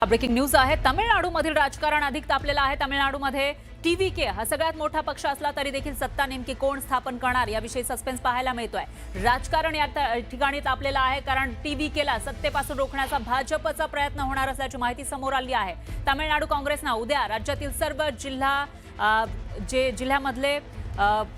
Breaking news आहे। तामिळनाडूमधील राजकारण अधिक तापलेलं आहे। तामिळनाडूमध्ये टीव्हीके हा सगळ्यात मोठा पक्ष असला तरी देखील सत्ता नेमकी कोण स्थापन करणार याविषयी सस्पेन्स पाहायला मिळतोय। राजकारण या ठिकाणी तापलेलं आहे कारण टीव्हीकेला सत्तेपासून रोखण्याचा भाजपचा प्रयत्न होणार असल्याची माहिती समोर आली आहे। तामिळनाडू काँग्रेसने उद्या राज्यातील सर्व जिल्ह्यामधले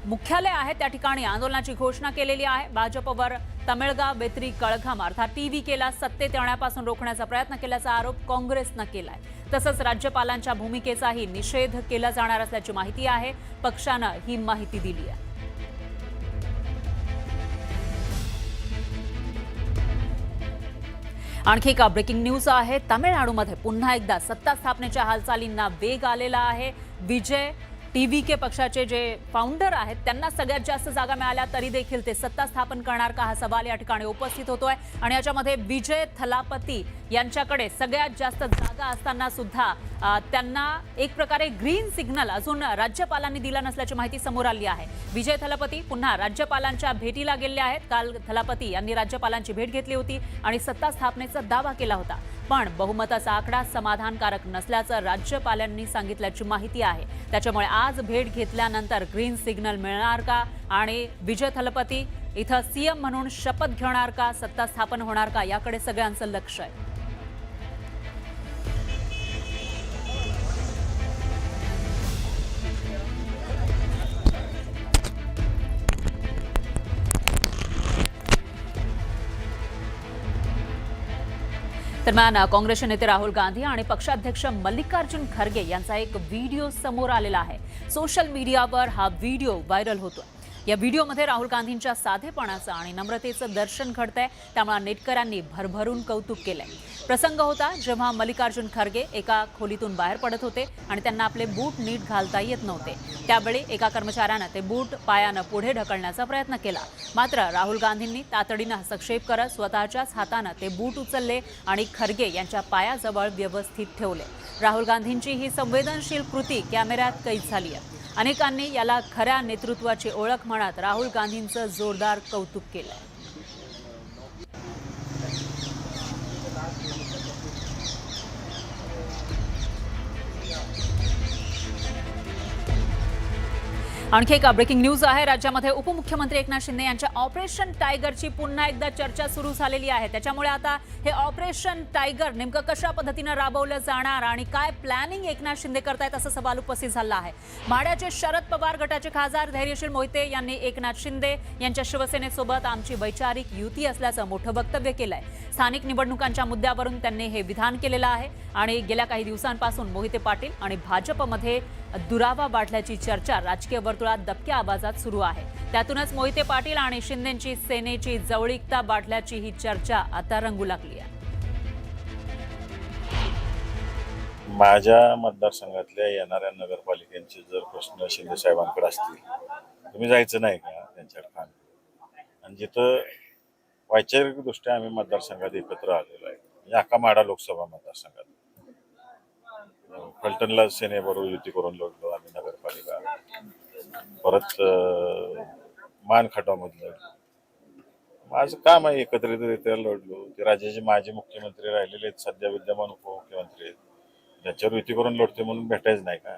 मुख्यालय आहे त्या ठिकाणी आंदोलनाची घोषणा केलेली आहे। भाजपवर तमिळगा वेत्री कळघम अर्थात टीव्हीकेला सत्तेत येण्यापासून रोखण्याचा प्रयत्न केल्याचा आरोप काँग्रेसने केलाय। तसंच राज्यपालांच्या भूमिकेचाही निषेध केला जाणार असल्याची माहिती आहे। पक्षानं ही माहिती दिली आहे। आणखी एक ब्रेकिंग न्यूज आहे। तामिळनाडूमध्ये पुन्हा एकदा सत्ता स्थापनेच्या हालचालींना वेग आलेला आहे। विजय टीव्हीके पक्षाचे जे फाउंडर आहेत त्यांना सगळ्यात जास्त जागा मिळाल्या तरी देखील ते सत्ता स्थापन करणार का हा सवाल या ठिकाणी उपस्थित होतोय। आणि याच्यामध्ये विजय थलापती यांच्याकडे सगळ्यात जास्त जागा असताना सुद्धा त्यांना एक प्रकारे ग्रीन सिग्नल अजून राज्यपालांनी दिला नसल्याची माहिती समोर आली आहे। विजय थलापती पुन्हा राज्यपालांच्या भेटीला गेले आहेत। काल थलापती यांनी राज्यपालांची भेट घेतली होती आणि सत्ता स्थापनेचा दावा केला होता, पण बहुमताचा आकडा समाधानकारक नसल्याचं राज्यपालांनी सांगितल्याची माहिती आहे। त्याच्यामुळे आज भेट घेतल्यानंतर ग्रीन सिग्नल मिळणार का आणि विजय थलापती इथं सीएम म्हणून शपथ घेणार का, सत्ता स्थापन होणार का याकडे सगळ्यांचं लक्ष आहे। दरम्यान काँग्रेसचे नेते राहुल गांधी आणि पक्षाध्यक्ष मल्लिकार्जुन खरगे यांचा एक व्हिडिओ समोर आलेला आहे। सोशल मीडियावर हा व्हिडिओ व्हायरल होतोय। या व्हिडिओमध्ये राहुल गांधींच्या साधेपणाचं आणि नम्रतेचं दर्शन घडतंय, त्यामुळे नेटकऱ्यांनी भरभरून कौतुक केलंय। प्रसंग होता जेव्हा मल्लिकार्जुन खरगे एका खोलीतून बाहेर पडत होते आणि त्यांना आपले बूट नीट घालता येत नव्हते। त्यावेळी एका कर्मचाऱ्याने ते बूट पायानं पुढे ढकलण्याचा प्रयत्न केला, मात्र राहुल गांधींनी तातडीनं हस्तक्षेप करत स्वतःच्याच हातानं ते बूट उचलले आणि खरगे यांच्या पायाजवळ व्यवस्थित ठेवले। राहुल गांधींची ही संवेदनशील कृती कॅमेऱ्यात कैद झाली आहे। अनेकांनी याला खऱ्या नेतृत्वाची ओळख म्हणत राहुल गांधींचं जोरदार कौतुक केलंय। आणखी एक ब्रेकिंग न्यूज आहे। राज्यामध्ये उपमुख्यमंत्री एकनाथ शिंदे यांच्या ऑपरेशन टायगरची पुन्हा एकदा चर्चा सुरू झालेली आहे। त्याच्यामुळे आता हे ऑपरेशन टायगर नेमकं कशा पद्धतीने राबवलं जाणार आणि काय प्लॅनिंग एकनाथ शिंदे करतायत असा सवाल उपस्थित झाला आहे। माढ्याचे शरद पवार गटाचे खासदार धैर्यशील मोहिते यांनी एकनाथ शिंदे यांच्या शिवसेनेसोबत आमची वैचारिक युती असल्याचं मोठं वक्तव्य केलंय। स्थानिक निवडणुकांच्या मुद्द्यावरून त्यांनी हे विधान केलेलं आहे आणि गेल्या काही दिवसांपासून मोहिते पाटील आणि भाजपमध्ये दुरावा वाढल्याची चर्चा राजकीय वर्तुळात दबक्या आवाजात सुरू आहे। त्यातूनच मोहिते पाटील आणि शिंदेची सेनेची जवळीकता वाढल्याची ही चर्चा आता रंगू लागली आहे। माझ्या मतदारसंघातल्या येणाऱ्या नगरपालिकांचे जर प्रश्न शिंदे साहेबांकडे असतील, तुम्ही जायचं नाही का त्यांच्याकडे? आणि जिथं वैचारिकदृष्ट्या आम्ही मतदारसंघात एकत्र आलेलो आहे, म्हणजे अख्खा माढा लोकसभा मतदारसंघात फलटणला सेनेबरोबर युती करून लढलो आम्ही नगरपालिका, परत मानखटावमधलं माझं काम आहे एकत्रितरित्या लढलो। ते राज्याचे माजी मुख्यमंत्री राहिलेले आहेत, सध्या विद्यमान उपमुख्यमंत्री आहेत, त्याच्यावर युती करून लढते म्हणून भेटायचं नाही का?